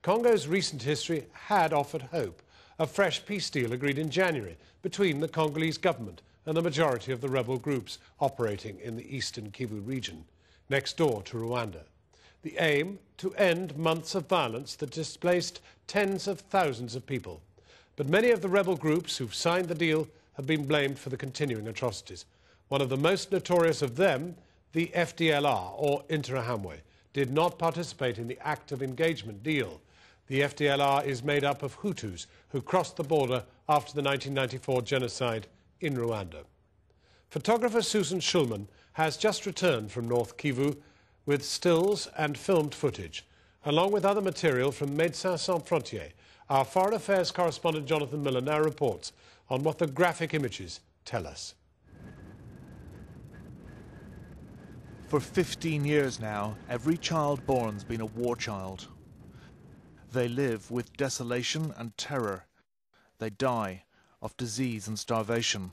Congo's recent history had offered hope. A fresh peace deal agreed in January between the Congolese government and the majority of the rebel groups operating in the eastern Kivu region, next door to Rwanda. The aim, to end months of violence that displaced tens of thousands of people. But many of the rebel groups who've signed the deal have been blamed for the continuing atrocities. One of the most notorious of them, the FDLR, or Interahamwe, did not participate in the active engagement deal. The FDLR is made up of Hutus who crossed the border after the 1994 genocide in Rwanda. Photographer Susan Schulman has just returned from North Kivu with stills and filmed footage, along with other material from Médecins Sans Frontières. Our Foreign Affairs correspondent Jonathan Miller now reports on what the graphic images tell us. For 15 years now, every child born's been a war child. They live with desolation and terror. They die of disease and starvation.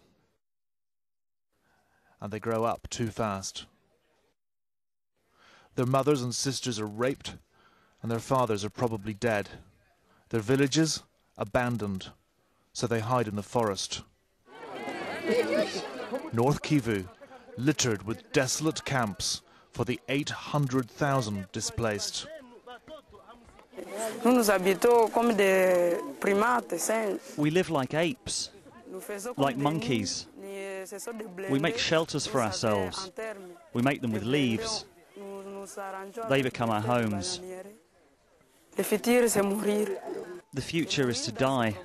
And they grow up too fast. Their mothers and sisters are raped, and their fathers are probably dead. Their villages abandoned, so they hide in the forest. North Kivu, littered with desolate camps for the 800,000 displaced. We live like apes, like monkeys. We make shelters for ourselves. We make them with leaves. They become our homes. The future is to die.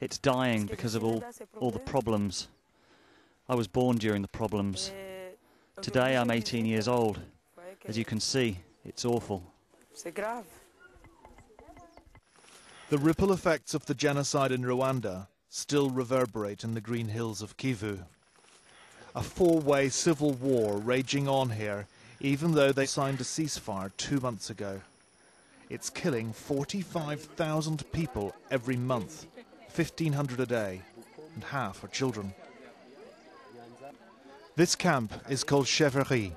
It's dying because of all the problems. I was born during the problems. Today I'm 18 years old. As you can see, it's awful. The ripple effects of the genocide in Rwanda still reverberate in the green hills of Kivu. A four-way civil war raging on here, even though they signed a ceasefire 2 months ago. It's killing 45,000 people every month, 1,500 a day, and half are children. This camp is called Chevrerie.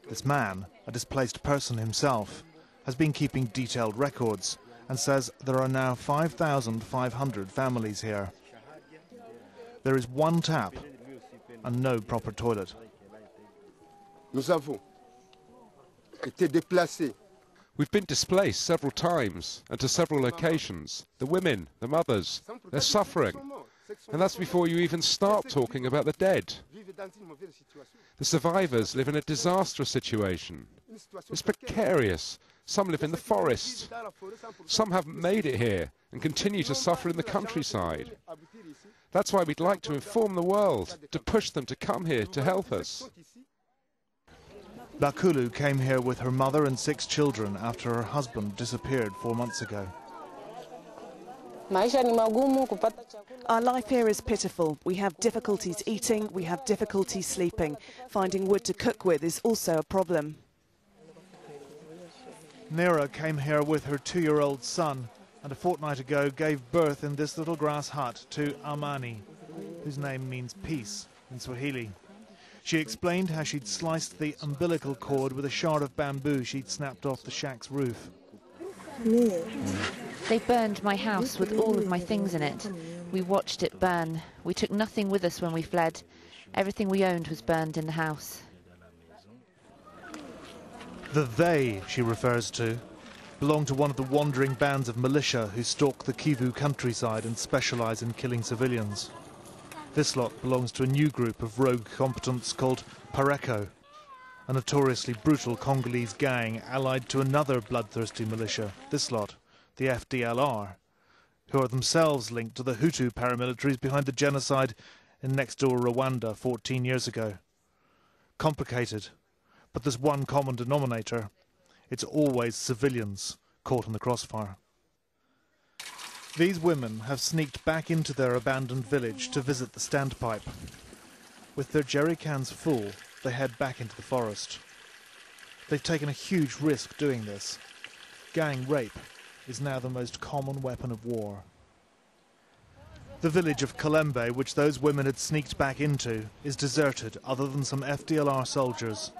This man, a displaced person himself, has been keeping detailed records and says there are now 5,500 families here. There is one tap and no proper toilet. We've been displaced several times and to several locations. The women, the mothers, they're suffering. And that's before you even start talking about the dead. The survivors live in a disastrous situation. It's precarious. Some live in the forest. Some haven't made it here and continue to suffer in the countryside. That's why we'd like to inform the world, to push them to come here to help us. Bakulu came here with her mother and 6 children after her husband disappeared 4 months ago. Our life here is pitiful. We have difficulties eating, we have difficulties sleeping. Finding wood to cook with is also a problem. Nera came here with her 2-year-old son and a fortnight ago gave birth in this little grass hut to Amani, whose name means peace in Swahili. She explained how she'd sliced the umbilical cord with a shard of bamboo she'd snapped off the shack's roof. They burned my house with all of my things in it. We watched it burn. We took nothing with us when we fled. Everything we owned was burned in the house. The they she refers to belong to one of the wandering bands of militia who stalk the Kivu countryside and specialise in killing civilians. This lot belongs to a new group of rogue combatants called Pareko, a notoriously brutal Congolese gang allied to another bloodthirsty militia, this lot, the FDLR, who are themselves linked to the Hutu paramilitaries behind the genocide in next-door Rwanda 14 years ago. Complicated, but there's one common denominator. It's always civilians caught in the crossfire. These women have sneaked back into their abandoned village to visit the standpipe. With their jerry cans full, they head back into the forest. They've taken a huge risk doing this. Gang rape is now the most common weapon of war. The village of Kalembe, which those women had sneaked back into, is deserted other than some FDLR soldiers.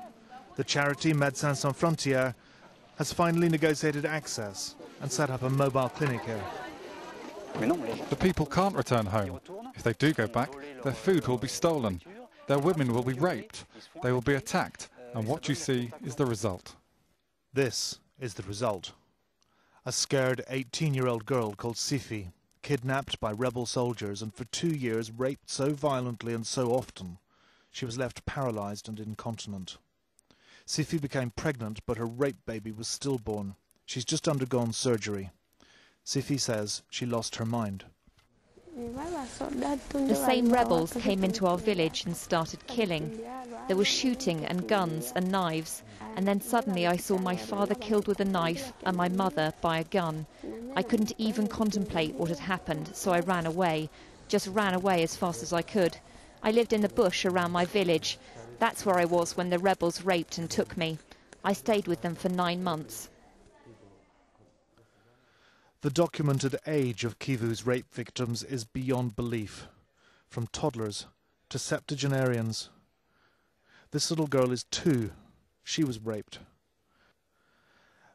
The charity Médecins Sans Frontières has finally negotiated access, and set up a mobile clinic here. The people can't return home. If they do go back, their food will be stolen. Their women will be raped. They will be attacked. And what you see is the result. This is the result. A scared 18-year-old girl called Sifi, kidnapped by rebel soldiers and for 2 years raped so violently and so often, she was left paralyzed and incontinent. Sifi became pregnant, but her rape baby was stillborn. She's just undergone surgery. Sifi says she lost her mind. The same rebels came into our village and started killing. There was shooting and guns and knives, and then suddenly I saw my father killed with a knife and my mother by a gun. I couldn't even contemplate what had happened, so I ran away, just ran away as fast as I could. I lived in the bush around my village. That's where I was when the rebels raped and took me. I stayed with them for 9 months. The documented age of Kivu's rape victims is beyond belief, from toddlers to septuagenarians. This little girl is 2. She was raped.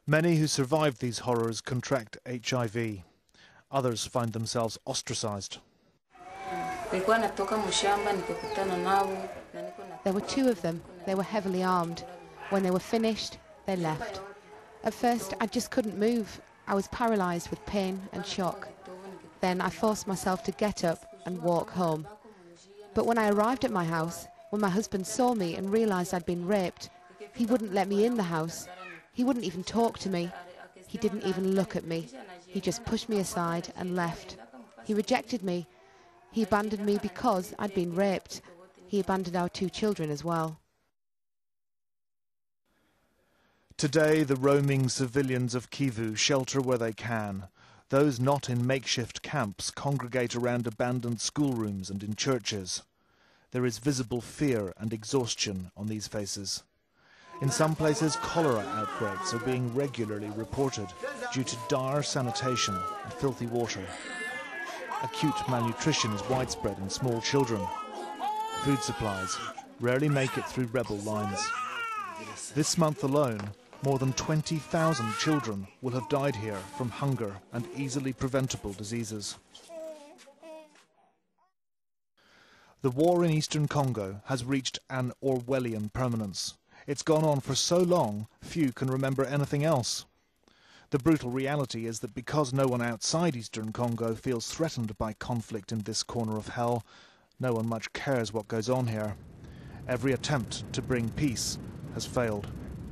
Many who survived these horrors contract HIV. Others find themselves ostracized. There were 2 of them. They were heavily armed. When they were finished, they left. At first, I just couldn't move. I was paralyzed with pain and shock. Then I forced myself to get up and walk home. But when I arrived at my house, when my husband saw me and realized I'd been raped, he wouldn't let me in the house. He wouldn't even talk to me. He didn't even look at me. He just pushed me aside and left. He rejected me. He abandoned me because I'd been raped. He abandoned our 2 children as well. Today, the roaming civilians of Kivu shelter where they can. Those not in makeshift camps congregate around abandoned schoolrooms and in churches. There is visible fear and exhaustion on these faces. In some places, cholera outbreaks are being regularly reported due to dire sanitation and filthy water. Acute malnutrition is widespread in small children. Food supplies rarely make it through rebel lines. This month alone, more than 20,000 children will have died here from hunger and easily preventable diseases. The war in eastern Congo has reached an Orwellian permanence. It's gone on for so long, few can remember anything else. The brutal reality is that because no one outside eastern Congo feels threatened by conflict in this corner of hell, no one much cares what goes on here. Every attempt to bring peace has failed.